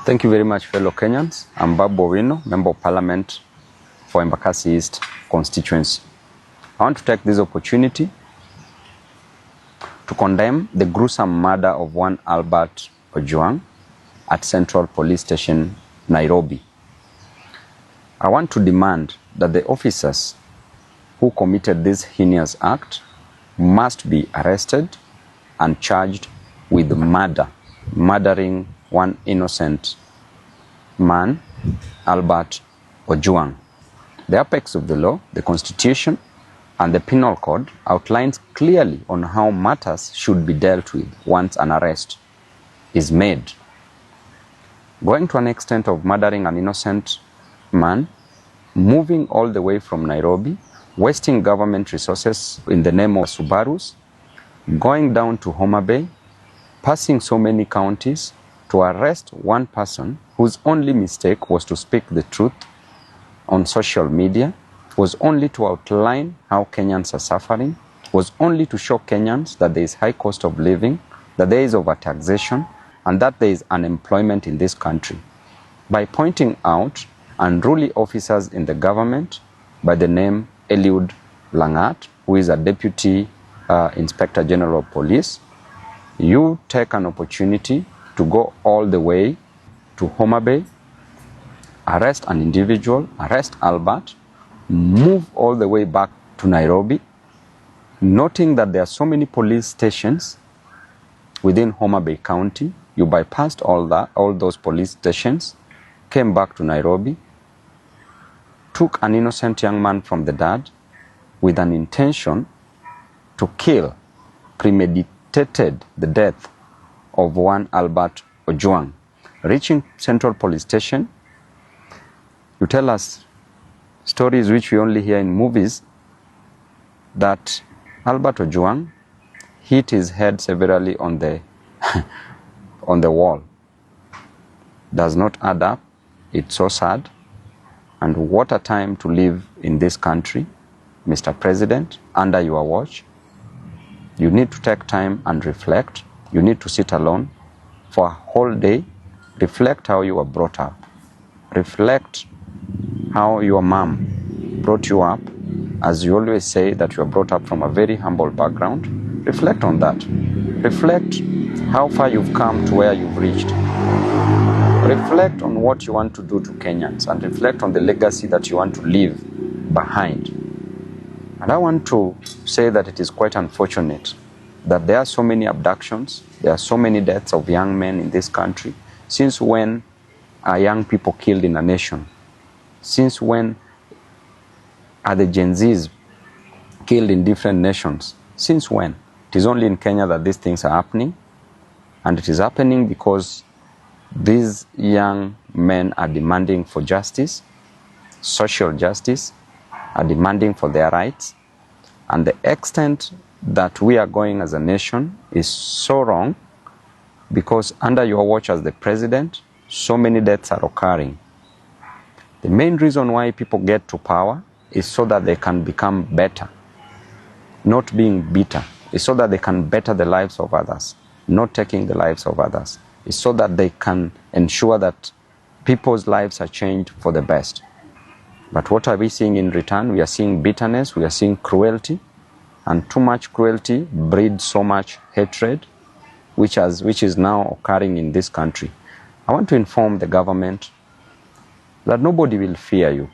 Thank you very much, fellow Kenyans. I'm Babu, Owino, Member of Parliament for Embakasi East constituency. I want to take this opportunity to condemn the gruesome murder of one Albert Ojwang at Central Police Station, Nairobi. I want to demand that the officers who committed this heinous act must be arrested and charged with murdering one innocent man, Albert Ojwang. The apex of the law, the Constitution, and the Penal Code outlines clearly on how matters should be dealt with once an arrest is made. Going to an extent of murdering an innocent man, moving all the way from Nairobi, wasting government resources in the name of Subarus, going down to Homa Bay, passing so many counties to arrest one person whose only mistake was to speak the truth on social media, was only to outline how Kenyans are suffering, was only to show Kenyans that there is high cost of living, that there is overtaxation, and that there is unemployment in this country. By pointing out unruly officers in the government by the name Eliud Lagat, who is a Deputy Inspector General of Police, you take an opportunity to go all the way to Homa Bay, arrest an individual, arrest Albert, move all the way back to Nairobi, noting that there are so many police stations within Homa Bay County. You bypassed all those police stations, came back to Nairobi, took an innocent young man from the dad with an intention to kill, premeditated the death of one Albert Ojwang. Reaching Central Police Station, you tell us stories which we only hear in movies that Albert Ojwang hit his head severely on the on the wall. Does not add up. It's so sad. And what a time to live in this country, Mr. President, under your watch. You need to take time and reflect. You need to sit alone for a whole day. Reflect how you were brought up. Reflect how your mom brought you up. As you always say that you were brought up from a very humble background. Reflect on that. Reflect how far you've come to where you've reached. Reflect on what you want to do to Kenyans and reflect on the legacy that you want to leave behind. And I want to say that it is quite unfortunate that there are so many abductions, there are so many deaths of young men in this country. Since when are young people killed in a nation? Since when are the Gen Zs killed in different nations? Since when? It is only in Kenya that these things are happening. And it is happening because these young men are demanding for justice, social justice, are demanding for their rights. And the extent that we are going as a nation is so wrong because under your watch as the president, so many deaths are occurring. The main reason why people get to power is so that they can become better, not being bitter. It's so that they can better the lives of others, not taking the lives of others. It's so that they can ensure that people's lives are changed for the best. But what are we seeing in return? We are seeing bitterness, we are seeing cruelty, and too much cruelty breeds so much hatred, which is now occurring in this country. I want to inform the government that nobody will fear you.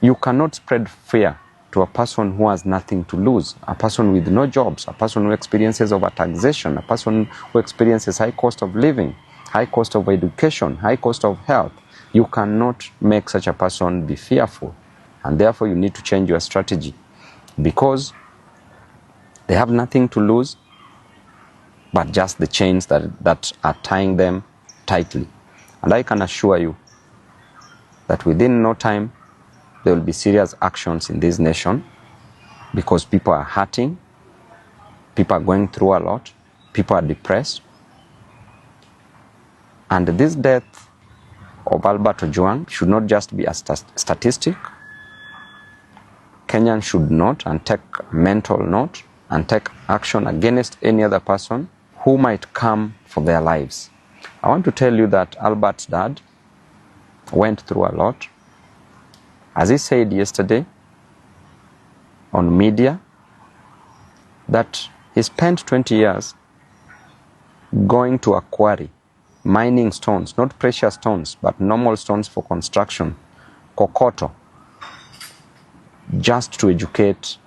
You cannot spread fear to a person who has nothing to lose, a person with no jobs, a person who experiences overtaxation, a person who experiences high cost of living, high cost of education, high cost of health. You cannot make such a person be fearful. And therefore you need to change your strategy because they have nothing to lose but just the chains that are tying them tightly. And I can assure you that within no time, there will be serious actions in this nation because people are hurting, people are going through a lot, people are depressed. And this death of Albert Ojwang should not just be a statistic. Kenyans should note and take mental note and take action against any other person who might come for their lives. I want to tell you that Albert's dad went through a lot. As he said yesterday on media, that he spent 20 years going to a quarry, mining stones, not precious stones, but normal stones for construction, kokoto, just to educate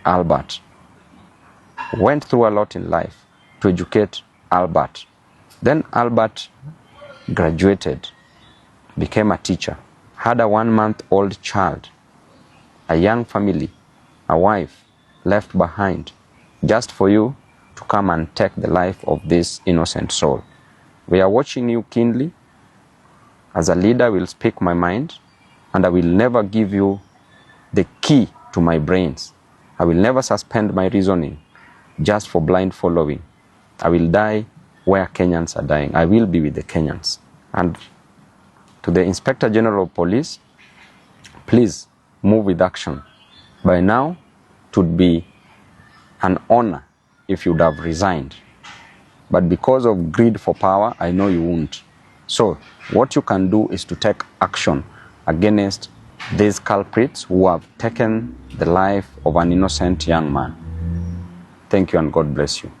Albert. Went through a lot in life to educate Albert. Then Albert graduated, became a teacher, had a 1-month-old child, a young family, a wife left behind, just for you to come and take the life of this innocent soul. We are watching you keenly. As a leader, I will speak my mind, and I will never give you the key to my brains. I will never suspend my reasoning just for blind following. I will die where Kenyans are dying. I will be with the Kenyans. And to the Inspector General of Police, please move with action. By now, it would be an honor if you would have resigned. But because of greed for power, I know you won't. So what you can do is to take action against these culprits who have taken the life of an innocent young man. Thank you and God bless you.